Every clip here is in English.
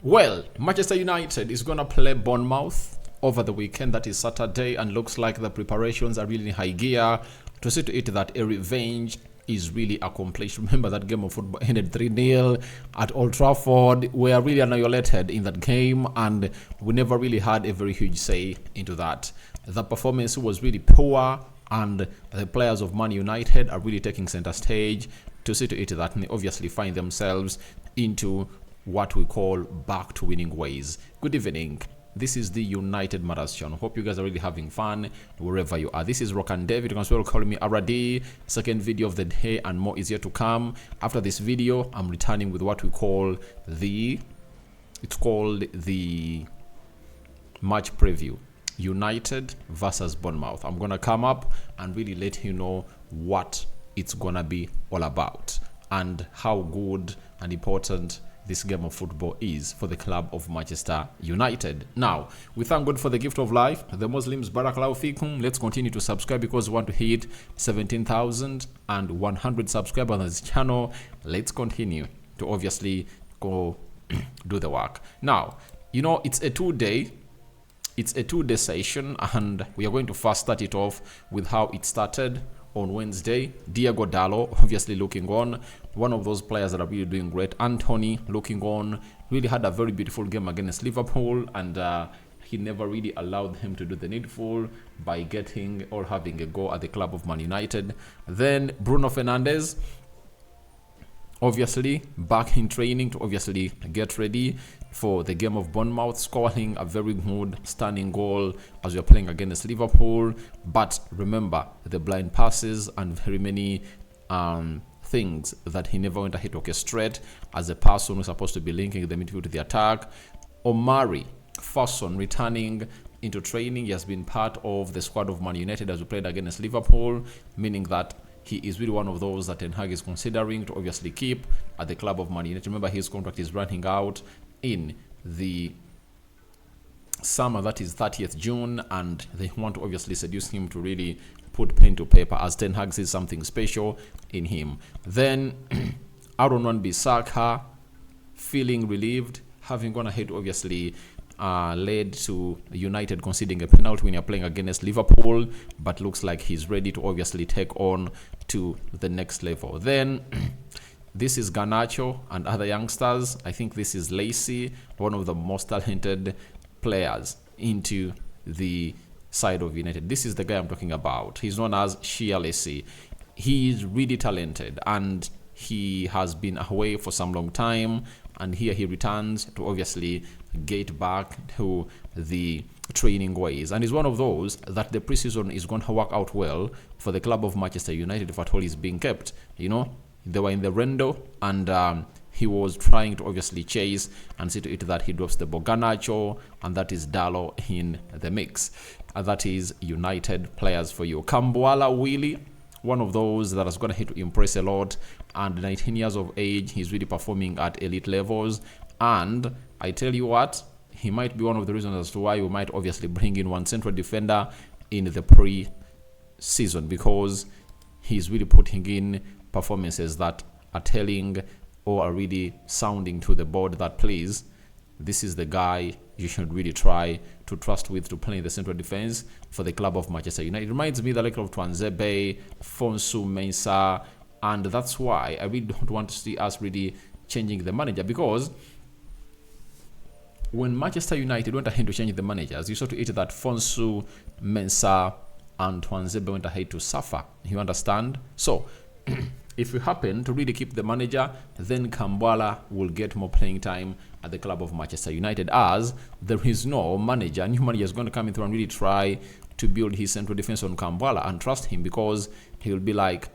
Well, Manchester United is going to play Bournemouth over the weekend. That is Saturday, and looks like the preparations are really in high gear to see to it that a revenge is really accomplished. Remember that game of football ended 3-0 at Old Trafford. We are really annihilated in that game, and we never really had a very huge say into that. The performance was really poor, and the players of Man United are really taking center stage to see to it that they obviously find themselves into what we call back to winning ways. Good evening. This is the United Matters channel. Hope you guys are really having fun wherever you are. This is Rock and David. You can as well call me Aradi. Second video of the day and more is yet to come. After this video, I'm returning with what we call the match preview. United versus Bournemouth. I'm gonna come up and really let you know what it's gonna be all about and how good and important this game of football is for the club of Manchester United. Now, we thank God for the gift of life. The Muslims, Barakallahu Fikum. Let's continue to subscribe because we want to hit 17,100 subscribers on this channel. Let's continue to obviously go do the work. Now, you know, it's a two-day session, and we are going to first start it off with how it started on Wednesday. Diogo Dalot obviously looking on, one of those players that are really doing great. Anthony looking on, really had a very beautiful game against Liverpool, and he never really allowed him to do the needful by getting or having a go at the club of Man United. Then Bruno Fernandes, obviously back in training to obviously get ready for the game of Bournemouth, scoring a very good stunning goal as we are playing against Liverpool. But remember the blind passes and very many things that he never went ahead to orchestrate as a person who's supposed to be linking the midfield to the attack. Omari Fosun returning into training. He has been part of the squad of Man United as we played against Liverpool, meaning that he is really one of those that Ten Hag is considering to obviously keep at the club of Man United. Remember, his contract is running out in the summer, that is 30th June, and they want to obviously seduce him to really put pen to paper as Ten Hag sees something special in him. Then Aaron Wan-Bissaka feeling relieved, having gone ahead obviously led to United conceding a penalty when you're playing against Liverpool, but looks like he's ready to obviously take on to the next level. Then this is Garnacho and other youngsters. I think this is Lacey, one of the most talented players into the side of United. This is the guy I'm talking about. He's known as Shia Lacey. He is really talented and he has been away for some long time, and here he returns to obviously get back to the training ways, and is one of those that the preseason is going to work out well for the club of Manchester United if at all is being kept. You know, they were in the rendo, and he was trying to obviously chase and see to it that he drops the Garnacho, and that is Dalot in the mix. And that is United players for you. Kambuala Willie, one of those that is going to hit to impress a lot, and 19 years of age, he's really performing at elite levels. And I tell you what, he might be one of the reasons as to why we might obviously bring in one central defender in the pre-season, because he's really putting in performances that are telling or are really sounding to the board that, please, this is the guy you should really try to trust with to play in the central defense for the club of Manchester United. It reminds me the like of Tuanzebe, Fonsu Mensah, and that's why I really don't want to see us really changing the manager, because when Manchester United went ahead to change the managers, you saw to it that Fonsu, Mensah, and Tuanzebe went ahead to suffer. You understand? So if we happen to really keep the manager, then Kambuala will get more playing time at the club of Manchester United, as there is no manager. A new manager is going to come in through and really try to build his central defense on Kambuala and trust him, because he will be like,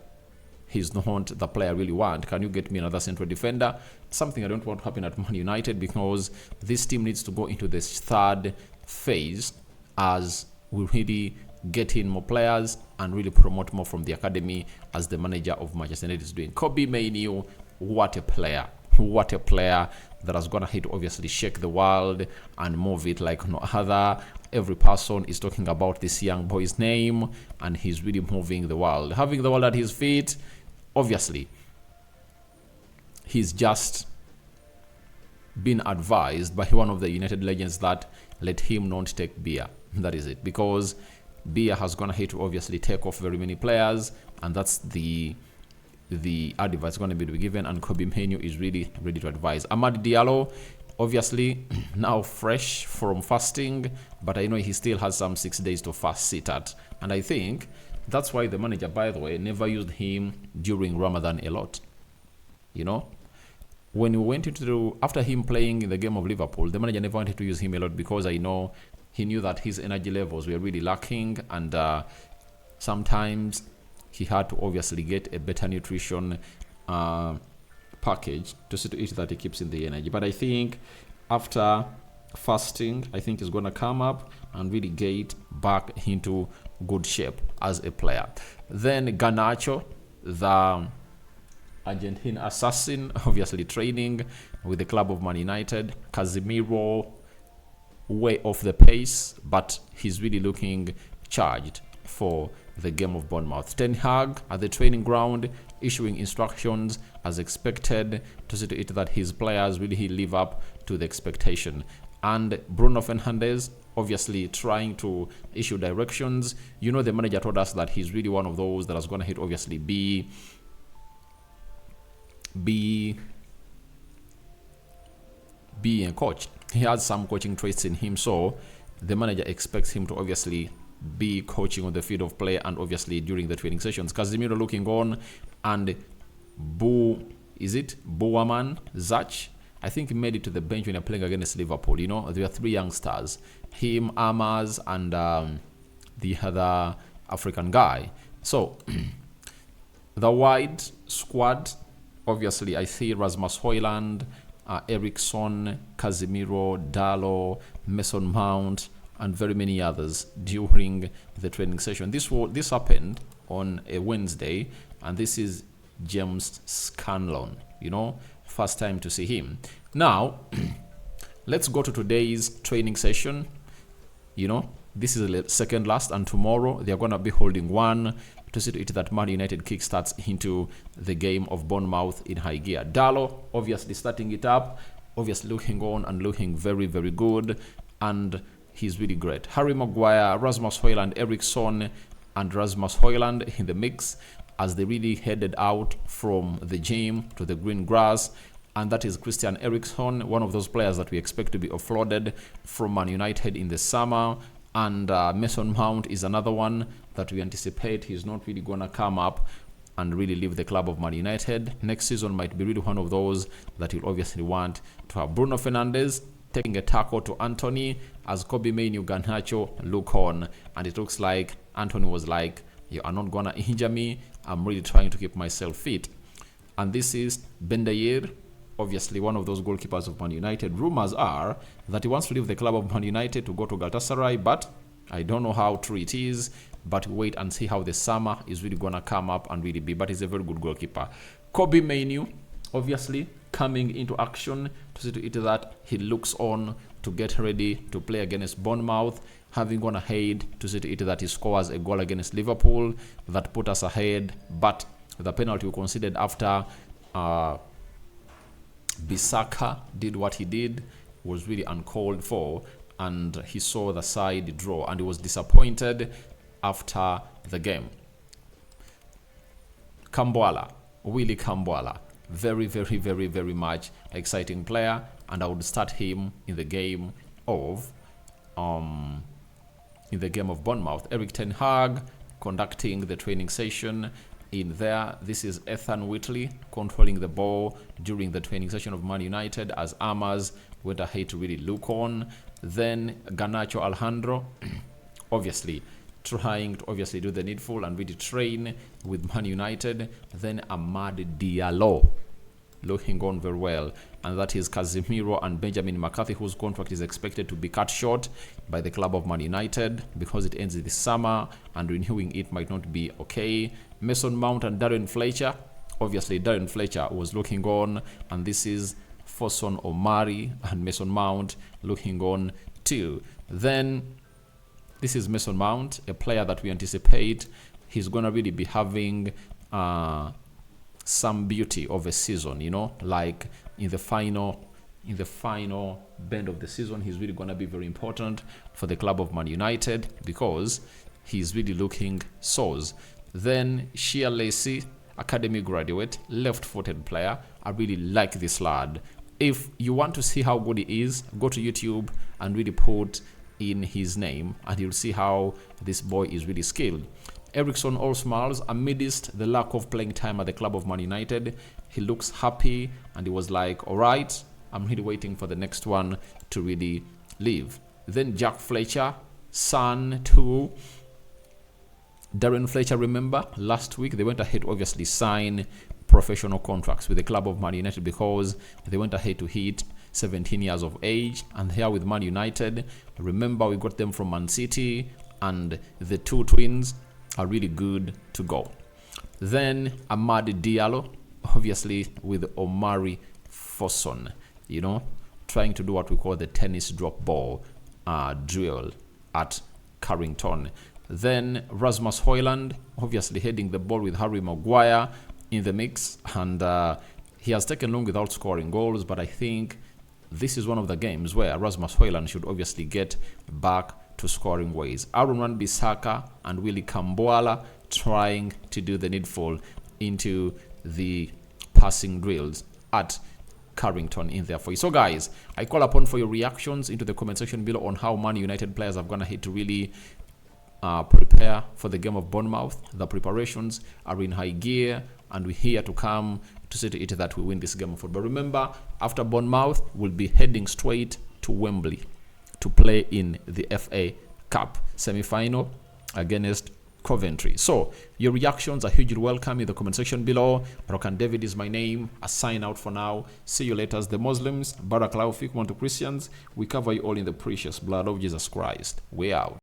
he's not the player I really want. Can you get me another central defender? Something I don't want to happen at Man United, because this team needs to go into this third phase as we really get in more players and really promote more from the academy, as the manager of Manchester United is doing. Kobe Mainoo, what a player. What a player that has gone ahead to obviously shake the world and move it like no other. Every person is talking about this young boy's name, and he's really moving the world. Having the world at his feet, obviously, he's just been advised by one of the United legends that let him not take beer. That is it, because beer has gonna hate to obviously take off very many players, and that's the advice going to be given. And Kobe Mainoo is really ready to advise. Amad Diallo, obviously now fresh from fasting, but I know he still has some 6 days to fast sit at, and I think that's why the manager, by the way, never used him during Ramadan a lot. You know, when we went into after him playing in the game of Liverpool, the manager never wanted to use him a lot, because I know he knew that his energy levels were really lacking, and sometimes he had to obviously get a better nutrition package to see to it that he keeps in the energy. But I think after fasting, I think he's going to come up and really get back into good shape as a player. Then Garnacho, the Argentine assassin, obviously training with the club of Man United. Casemiro, way off the pace, but he's really looking charged for the game of Bournemouth. Ten Hag at the training ground issuing instructions as expected to see to it that his players really live up to the expectation. And Bruno Fernandes obviously trying to issue directions. You know, the manager told us that he's really one of those that is going to hit obviously be a coach. He has some coaching traits in him, so the manager expects him to obviously be coaching on the field of play and obviously during the training sessions. Casemiro looking on, and Boaman Zach, I think he made it to the bench when they're playing against Liverpool. You know, there were 3 young stars, him, Amaz, and the other African guy. So the wide squad, obviously I see Rasmus Højlund, Eriksson, Casemiro, Dalot, Mason Mount, and very many others during the training session. This happened on a Wednesday, and this is James Scanlon, you know, first time to see him. Now, let's go to today's training session. You know, this is the second last, and tomorrow they're going to be holding one to see to it that Man United kickstarts into the game of Bournemouth in high gear. Dalot obviously starting it up, obviously looking on and looking very, very good, and he's really great. Harry Maguire, Rasmus Højlund, Eriksson, and Rasmus Højlund in the mix as they really headed out from the gym to the green grass. And that is Christian Eriksen, one of those players that we expect to be offloaded from Man United in the summer. And Mason Mount is another one that we anticipate he's not really going to come up and really leave the club of Man United. Next season might be really one of those that you'll obviously want to have. Bruno Fernandes taking a tackle to Anthony as Kobe Mainoo, Garnacho look on, and it looks like Anthony was like, you are not gonna injure me, I'm really trying to keep myself fit. And this is Bendayer, obviously one of those goalkeepers of Man United. Rumors are that he wants to leave the club of Man United to go to Galatasaray, but I don't know how true it is, but wait and see how the summer is really gonna come up and really be. But he's a very good goalkeeper. Kobe Mainoo, obviously coming into action to see to it that he looks on to get ready to play against Bournemouth, having gone ahead to see to it that he scores a goal against Liverpool that put us ahead, but the penalty we considered after Bissaka did what he did was really uncalled for, and he saw the side draw and he was disappointed after the game. Willy Kambwala, very, very, very, very much exciting player, and I would start him in the game of Bournemouth. Eric Ten Hag conducting the training session in there. This is Ethan Whitley controlling the ball during the training session of Man United as Amaz went ahead to really look on. Then Garnacho Alejandro obviously trying to obviously do the needful and really train with Man United. Then Amad Diallo looking on very well, and that is Casemiro and Benjamin McCarthy, whose contract is expected to be cut short by the club of Man United because it ends this summer and renewing it might not be okay. Mason Mount and Darren Fletcher, obviously Darren Fletcher was looking on, and this is Fosun Omari and Mason Mount looking on too. Then this is Mason Mount, a player that we anticipate he's gonna really be having some beauty of a season, you know, like in the final in the final bend of the season. He's really going to be very important for the club of Man United because he's really looking source. Then Shea Lacey, academy graduate, left-footed player. I really like this lad. If you want to see how good he is, go to YouTube and really put in his name and you'll see how this boy is really skilled. Ericsson all smiles amidst the lack of playing time at the club of Man United. He looks happy and he was like, all right, I'm really waiting for the next one to really leave. Then Jack Fletcher, son to Darren Fletcher, remember last week they went ahead to obviously sign professional contracts with the club of Man United because they went ahead to hit 17 years of age. And here with Man United, remember we got them from Man City and the two twins are really good to go. Then Amadi Diallo, obviously with Omari Foson, you know, trying to do what we call the tennis drop ball drill at Carrington. Then Rasmus Højlund, obviously heading the ball with Harry Maguire in the mix, and he has taken long without scoring goals, but I think this is one of the games where Rasmus Højlund should obviously get back to scoring ways. Aaron Wan-Bissaka and Willy Kamboala trying to do the needful into the passing drills at Carrington in there for you. So guys, I call upon for your reactions into the comment section below on how Man United players have gone ahead to really prepare for the game of Bournemouth. The preparations are in high gear and we're here to come to see to it that we win this game of football. Remember, after Bournemouth, we'll be heading straight to Wembley to play in the FA Cup semi-final against Coventry. So your reactions are hugely welcome in the comment section below. Rokan David is my name. A sign out for now. See you later. As the Muslims, Barakallahu fikum to Christians, we cover you all in the precious blood of Jesus Christ. We out.